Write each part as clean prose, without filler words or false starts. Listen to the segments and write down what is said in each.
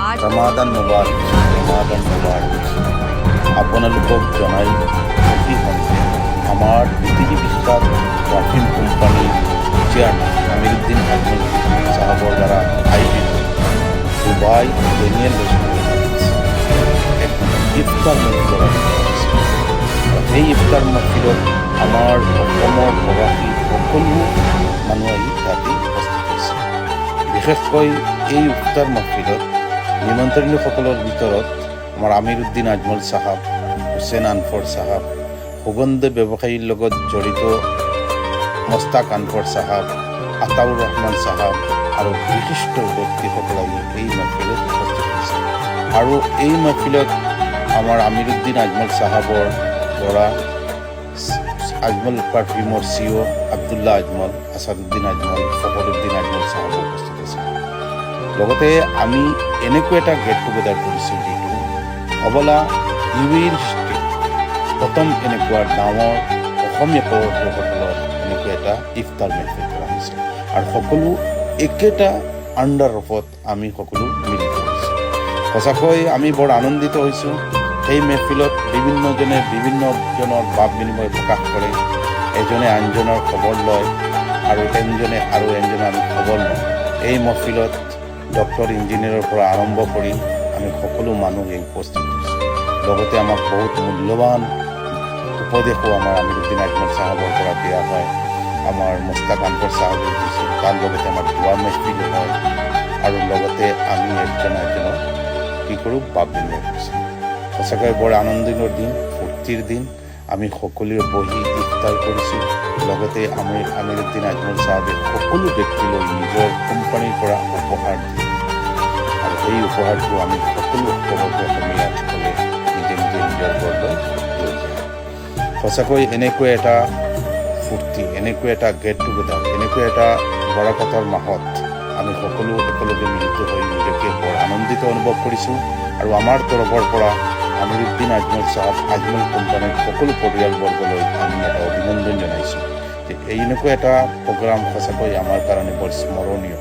ৰমাদান মুবাৰক আপোনালোকক জনাই সুখী হ'ম যে আমাৰ পৃথিৱী বিখ্যাত perfume company chairman Amiruddin Ajmal চাহাবৰ দ্বাৰা আয়োজিত দুবাই ডেনিয়েল এক ইফতাৰ মহফিলৰ সেই ইফতাৰ মহফিলত আমাৰ অসমৰ প্ৰবাসী সকলো মানুহ আহি তাতে উপস্থিত হৈছে। বিশেষকৈ এই ইফতাৰ মহফিলত নিমন্ত্ৰণীয়সকলৰ ভিতৰত আমাৰ আমিৰুদ্দিন আজমল চাহাব, হুছেইন আনফৰ চাহাব, সুগন্ধ ব্যৱসায়ীৰ লগত জড়িত মস্তাক আনফৰ চাহাব, আতাউৰ ৰহমান চাহাব আৰু বিশিষ্ট ব্যক্তিসকল আহি এই মহফিলত উপস্থিত হৈছে। আৰু এই মহফিলত আমাৰ আমিৰুদ্দিন আজমল চাহাবৰ ল'ৰা আজমল পাৰফিউমৰ CEO আব্দুল্লাহ আজমল, আছাদুদ্দিন আজমল, ফখৰুদ্দিন আজমল চাহাব উপস্থিত আছে। লগতে আমি এনেকুৱা এটা গেট টুগেডাৰ কৰিছোঁ যিটো অবলা ইউএইৰ হিষ্ট্ৰীত প্ৰথম এনেকুৱা ডাঙৰ অসমীয়া প্ৰবাসীসকলৰ এনেকুৱা এটা ইফতাৰ মেহফিল কৰা হৈছে আৰু সকলো একেটা আণ্ডাৰফত আমি সকলো মিলিত হৈছোঁ। সঁচাকৈ আমি বৰ আনন্দিত হৈছোঁ। সেই মেহফিলত বিভিন্নজনে বিভিন্নজনৰ ভাৱ বিনিময় প্ৰকাশ কৰে, এজনে আনজনৰ খবৰ লয় আৰু এজনে আমি খবৰ লওঁ। এই মহফিলত ডক্টৰ ইঞ্জিনিয়াৰৰ পৰা আৰম্ভ কৰি আমি সকলো মানুহে উপস্থিত হৈছোঁ। লগতে আমাক বহুত মূল্যৱান উপদেশো আমাৰ আমিৰুদ্দিন আজমল চাহাবৰ পৰা দিয়া হয়, আমাৰ মুস্তাক আনফৰ চাহাবে দিছোঁ। তাৰ লগতে আমাৰ দোৱা মেহফিলো হয় আৰু লগতে আমি এজনক কি কৰোঁ ভাৱ বিনিময় কৰিছোঁ। সঁচাকৈ বৰ আনন্দিতৰ দিন, ফূৰ্তিৰ দিন। আমি সকলোৱে বহি ইফতাৰ কৰিছোঁ। লগতে আমিৰুদ্দিন আজমল চাহাবে সকলো ব্যক্তিলৈ নিজৰ কোম্পানীৰ পৰা উপহাৰ দিয়ে আৰু সেই উপহাৰটো আমি সকলো অসমীয়াসকলে নিজে নিজৰ ঘৰলৈ লৈ যায়। সঁচাকৈ এনেকুৱা এটা ফূৰ্তি, এনেকুৱা এটা গেট টুগেডাৰ, এনেকুৱা এটা বৰকতৰ মাহত আমি সকলো একেলগে মিলিত হৈ নিজকে বৰ আনন্দিত অনুভৱ কৰিছোঁ। আৰু আমাৰ তৰফৰ পৰা আমিৰুদ্দিন আজমল চাহাব আজমল কোম্পানীৰ সকলো পৰিয়ালবৰ্গলৈ আমি এটা অভিনন্দন জনাইছোঁ যে এনেকুৱা এটা প্ৰগ্ৰাম সঁচাকৈ আমাৰ কাৰণে বৰ স্মৰণীয়।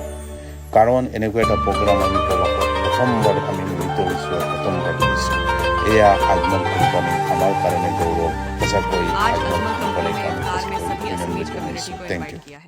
কাৰণ এনেকুৱা এটা প্ৰগ্ৰাম আমি প্ৰবাসত প্ৰথমবাৰ আমি মিলিত হৈছোঁ, প্ৰথমবাৰ কৰিছোঁ। এয়া আজমল কোম্পানী আমাৰ কাৰণে গৌৰৱ। সঁচাকৈ আজমল কোম্পানীক আমি অভিনন্দন জনাইছোঁ। Thank U.